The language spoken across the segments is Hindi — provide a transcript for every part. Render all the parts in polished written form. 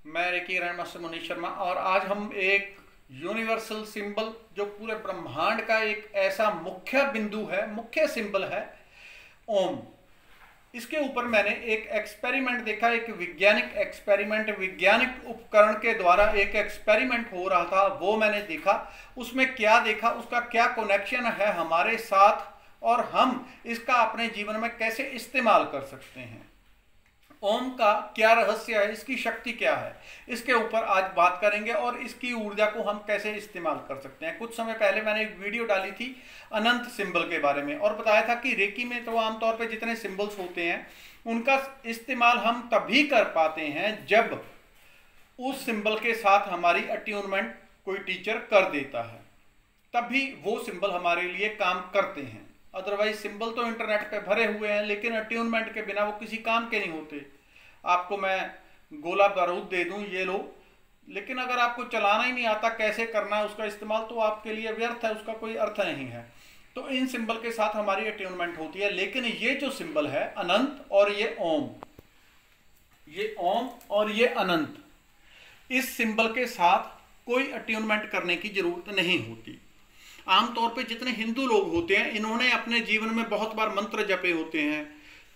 मैं reiki grand master Manish Sharma और आज हम एक यूनिवर्सल सिंबल जो पूरे ब्रह्मांड का एक ऐसा मुख्य बिंदु है, मुख्य सिंबल है ओम। इसके ऊपर मैंने एक एक्सपेरिमेंट देखा, एक वैज्ञानिक एक्सपेरिमेंट, वैज्ञानिक उपकरण के द्वारा एक एक्सपेरिमेंट हो रहा था, वो मैंने देखा। उसमें क्या देखा, उसका क्या कनेक्शन है हमारे साथ और हम इसका अपने जीवन में कैसे इस्तेमाल कर सकते हैं। ओम का क्या रहस्य है, इसकी शक्ति क्या है, इसके ऊपर आज बात करेंगे और इसकी ऊर्जा को हम कैसे इस्तेमाल कर सकते हैं। कुछ समय पहले मैंने एक वीडियो डाली थी अनंत सिंबल के बारे में और बताया था कि रेकी में तो आमतौर पे जितने सिंबल्स होते हैं उनका इस्तेमाल हम तभी कर पाते हैं जब उस सिंबल के साथ हमारी अट्यूनमेंट कोई टीचर कर देता है, तभी वो सिंबल हमारे लिए काम करते हैं। अदरवाइज सिंबल तो इंटरनेट पे भरे हुए हैं लेकिन अट्यूनमेंट के बिना वो किसी काम के नहीं होते। आपको मैं गोला बारूद दे दूं, ये लो, लेकिन अगर आपको चलाना ही नहीं आता, कैसे करना है उसका इस्तेमाल, तो आपके लिए व्यर्थ है, उसका कोई अर्थ नहीं है। तो इन सिंबल के साथ हमारी अट्यूनमेंट होती है। लेकिन ये जो सिंबल है अनंत और ये ओम और ये अनंत, इस सिंबल के साथ कोई अट्यूनमेंट करने की जरूरत नहीं होती। आमतौर पे जितने हिंदू लोग होते हैं इन्होंने अपने जीवन में बहुत बार मंत्र जपे होते हैं।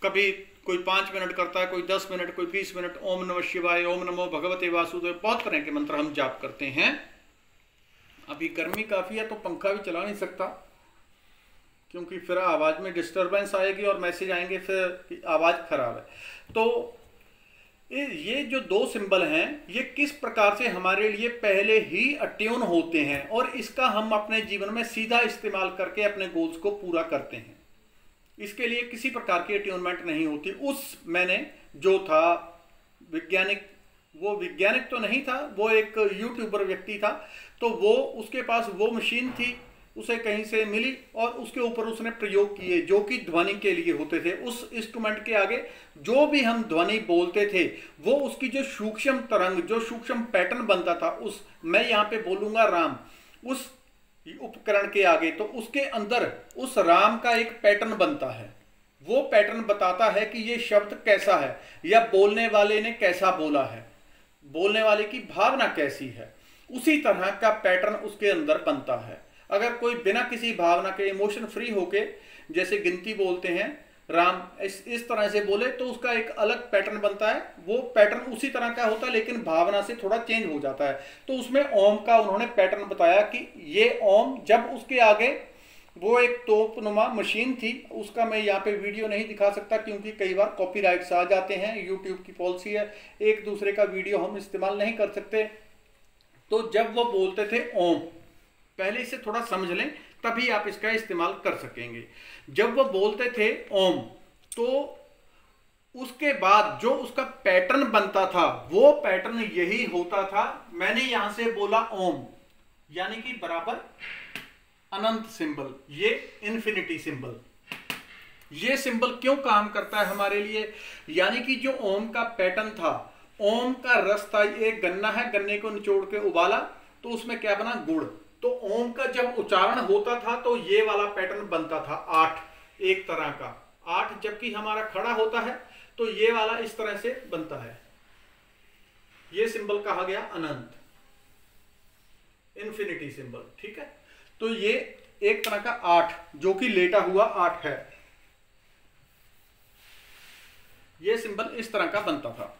कभी कोई 5 मिनट करता है, कोई 10 मिनट, कोई 20 मिनट। ओम नमः शिवाय, ओम नमो भगवते वासुदेव, बहुत तरह के मंत्र हम जाप करते हैं। अभी गर्मी काफ़ी है तो पंखा भी चला नहीं सकता क्योंकि फिर आवाज़ में डिस्टर्बेंस आएगी और मैसेज आएंगे, फिर आवाज़ खराब है। तो ये जो दो सिंबल हैं ये किस प्रकार से हमारे लिए पहले ही अट्यून होते हैं और इसका हम अपने जीवन में सीधा इस्तेमाल करके अपने गोल्स को पूरा करते हैं। इसके लिए किसी प्रकार की अट्यूनमेंट नहीं होती। उस मैंने जो था वैज्ञानिक, वो वैज्ञानिक तो नहीं था, वो एक यूट्यूबर व्यक्ति था, तो वो उसके पास वो मशीन थी, उसे कहीं से मिली और उसके ऊपर उसने प्रयोग किए जो कि ध्वनि के लिए होते थे। उस इंस्ट्रूमेंट के आगे जो भी हम ध्वनि बोलते थे वो उसकी जो सूक्ष्म तरंग, जो सूक्ष्म पैटर्न बनता था, उस मैं यहाँ पे बोलूँगा राम, उस उपकरण के आगे, तो उसके अंदर उस राम का एक पैटर्न बनता है। वो पैटर्न बताता है कि ये शब्द कैसा है या बोलने वाले ने कैसा बोला है, बोलने वाले की भावना कैसी है। उसी तरह का पैटर्न उसके अंदर बनता है। अगर कोई बिना किसी भावना के इमोशन फ्री होके जैसे गिनती बोलते हैं, राम इस तरह से बोले, तो उसका एक अलग पैटर्न बनता है। वो पैटर्न उसी तरह का होता है लेकिन भावना से थोड़ा चेंज हो जाता है। तो उसमें ओम का उन्होंने पैटर्न बताया कि ये ओम, जब उसके आगे वो एक तोपनुमा मशीन थी, उसका मैं यहाँ पे वीडियो नहीं दिखा सकता क्योंकि कई बार कॉपीराइट्स आ जाते हैं, यूट्यूब की पॉलिसी है, एक दूसरे का वीडियो हम इस्तेमाल नहीं कर सकते। तो जब वो बोलते थे ओम, पहले इसे थोड़ा समझ लें तभी आप इसका इस्तेमाल कर सकेंगे। जब वो बोलते थे ओम, तो उसके बाद जो उसका पैटर्न बनता था वो पैटर्न यही होता था। मैंने यहां से बोला ओम यानी कि बराबर अनंत सिंबल, ये इन्फिनिटी सिंबल। ये सिंबल क्यों काम करता है हमारे लिए, यानी कि जो ओम का पैटर्न था, ओम का रस था, एक गन्ना है, गन्ने को निचोड़ के उबाला तो उसमें क्या बना, गुड़। तो ओम का जब उच्चारण होता था तो ये वाला पैटर्न बनता था 8, एक तरह का 8। जबकि हमारा खड़ा होता है तो ये वाला इस तरह से बनता है। ये सिंबल कहा गया अनंत, इन्फिनिटी सिंबल, ठीक है। तो ये एक तरह का 8 जो कि लेटा हुआ 8 है, ये सिंबल इस तरह का बनता था।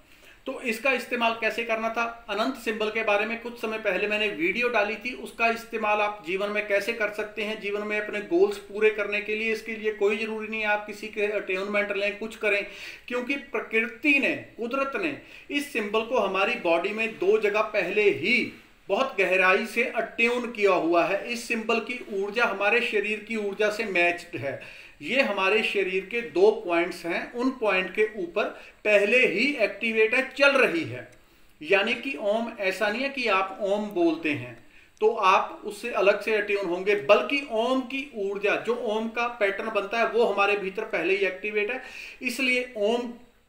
तो इसका इस्तेमाल कैसे करना था, अनंत सिंबल के बारे में कुछ समय पहले मैंने वीडियो डाली थी। उसका इस्तेमाल आप जीवन में कैसे कर सकते हैं, जीवन में अपने गोल्स पूरे करने के लिए। इसके लिए कोई जरूरी नहीं है आप किसी के अटेनमेंट लें, कुछ करें, क्योंकि प्रकृति ने, कुदरत ने इस सिंबल को हमारी बॉडी में 2 जगह पहले ही बहुत गहराई से अट्यून किया हुआ है। इस सिंबल की ऊर्जा हमारे शरीर की ऊर्जा से मैच्ड है। ये हमारे शरीर के 2 पॉइंट्स हैं, उन पॉइंट के ऊपर पहले ही एक्टिवेट है, चल रही है। यानी कि ओम ऐसा नहीं है कि आप ओम बोलते हैं तो आप उससे अलग से अट्यून होंगे, बल्कि ओम की ऊर्जा, जो ओम का पैटर्न बनता है वो हमारे भीतर पहले ही एक्टिवेट है। इसलिए ओम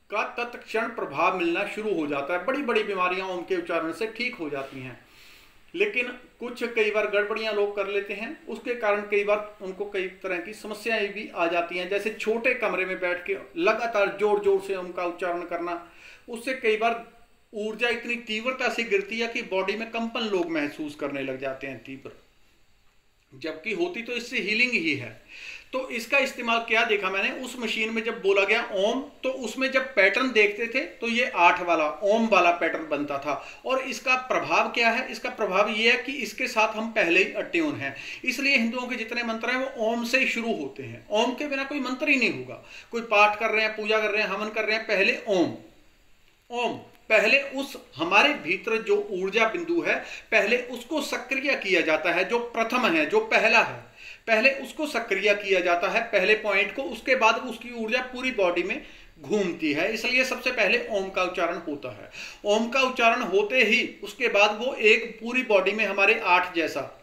का तत्क्षण प्रभाव मिलना शुरू हो जाता है। बड़ी बड़ी बीमारियां ओम के उच्चारण से ठीक हो जाती हैं। लेकिन कुछ कई बार गड़बड़ियां लोग कर लेते हैं, उसके कारण कई बार उनको कई तरह की समस्याएं भी आ जाती हैं। जैसे छोटे कमरे में बैठ के लगातार जोर जोर से उनका उच्चारण करना, उससे कई बार ऊर्जा इतनी तीव्रता से गिरती है कि बॉडी में कंपन लोग महसूस करने लग जाते हैं तीव्र, जबकि होती तो इससे हीलिंग ही है। तो इसका इस्तेमाल क्या देखा मैंने, उस मशीन में जब बोला गया ओम, तो उसमें जब पैटर्न देखते थे तो ये 8 वाला ओम वाला पैटर्न बनता था। और इसका प्रभाव क्या है, इसका प्रभाव ये है कि इसके साथ हम पहले ही अट्यून हैं, इसलिए हिंदुओं के जितने मंत्र हैं वो ओम से ही शुरू होते हैं। ओम के बिना कोई मंत्र ही नहीं होगा। कोई पाठ कर रहे हैं, पूजा कर रहे हैं, हवन कर रहे हैं, पहले ओम। ओम पहले उस हमारे भीतर जो ऊर्जा बिंदु है, पहले उसको सक्रिय किया जाता है, जो प्रथम है, जो पहला है, पहले उसको सक्रिय किया जाता है, पहले पॉइंट को। उसके बाद उसकी ऊर्जा पूरी बॉडी में घूमती है, इसलिए सबसे पहले ओम का उच्चारण होता है। ओम का उच्चारण होते ही उसके बाद वो एक पूरी बॉडी में हमारे 8 जैसा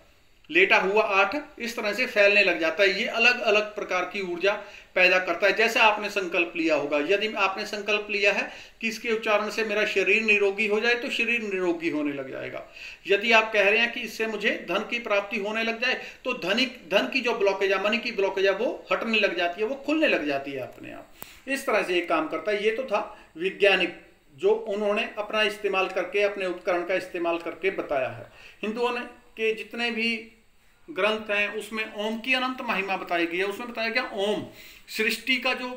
लेटा हुआ 8 इस तरह से फैलने लग जाता है। ये अलग अलग प्रकार की ऊर्जा पैदा करता है। जैसे आपने संकल्प लिया होगा, यदि आपने संकल्प लिया है कि इसके उच्चारण से मेरा शरीर निरोगी हो जाए, तो शरीर निरोगी होने लग जाएगा। यदि आप कह रहे हैं कि इससे मुझे धन की प्राप्ति होने लग जाए, तो धन की जो ब्लॉकेज है, मनी की ब्लॉकेज है, वो हटने लग जाती है, वो खुलने लग जाती है अपने आप। इस तरह से ये काम करता है। ये तो था वैज्ञानिक, जो उन्होंने अपना इस्तेमाल करके, अपने उपकरण का इस्तेमाल करके बताया है। हिंदुओं ने के जितने भी ग्रंथ हैं उसमें ओम की अनंत महिमा बताई गई है। उसमें बताया गया ओम सृष्टि का जो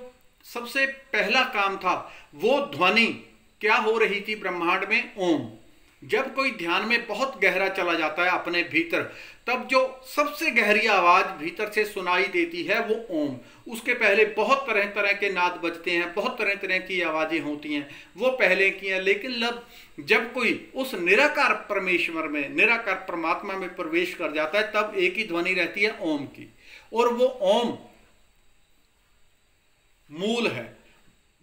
सबसे पहला काम था, वो ध्वनि क्या हो रही थी ब्रह्मांड में, ओम। जब कोई ध्यान में बहुत गहरा चला जाता है अपने भीतर, तब जो सबसे गहरी आवाज भीतर से सुनाई देती है वो ओम। उसके पहले बहुत तरह तरह के नाद बजते हैं, बहुत तरह तरह की आवाजें होती हैं, वो पहले की हैं। लेकिन जब कोई उस निराकार परमेश्वर में, निराकार परमात्मा में प्रवेश कर जाता है, तब एक ही ध्वनि रहती है ओम की, और वो ओम मूल है।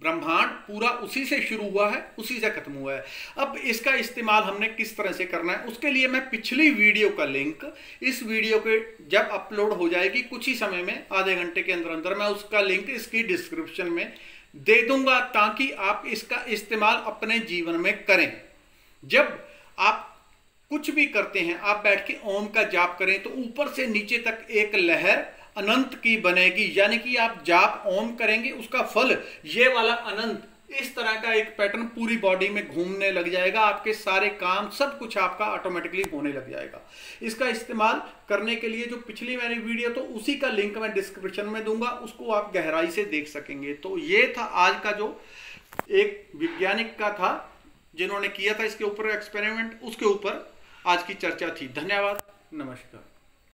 ब्रह्मांड पूरा उसी से शुरू हुआ है, उसी से खत्म हुआ है। अब इसका इस्तेमाल हमने किस तरह से करना है, उसके लिए मैं पिछली वीडियो का लिंक, इस वीडियो के जब अपलोड हो जाएगी कुछ ही समय में, आधे घंटे के अंदर अंदर, मैं उसका लिंक इसकी डिस्क्रिप्शन में दे दूंगा, ताकि आप इसका इस्तेमाल अपने जीवन में करें। जब आप कुछ भी करते हैं, आप बैठ के ओम का जाप करें, तो ऊपर से नीचे तक एक लहर अनंत की बनेगी। यानी कि आप जाप ओम करेंगे, उसका फल ये वाला अनंत, इस तरह का एक पैटर्न पूरी बॉडी में घूमने लग जाएगा। आपके सारे काम, सब कुछ आपका ऑटोमेटिकली होने लग जाएगा। इसका इस्तेमाल करने के लिए जो पिछली मैंने वीडियो, तो उसी का लिंक मैं डिस्क्रिप्शन में दूंगा, उसको आप गहराई से देख सकेंगे। तो ये था आज का जो एक वैज्ञानिक का था, जिन्होंने किया था इसके ऊपर एक्सपेरिमेंट, उसके ऊपर आज की चर्चा थी। धन्यवाद, नमस्कार।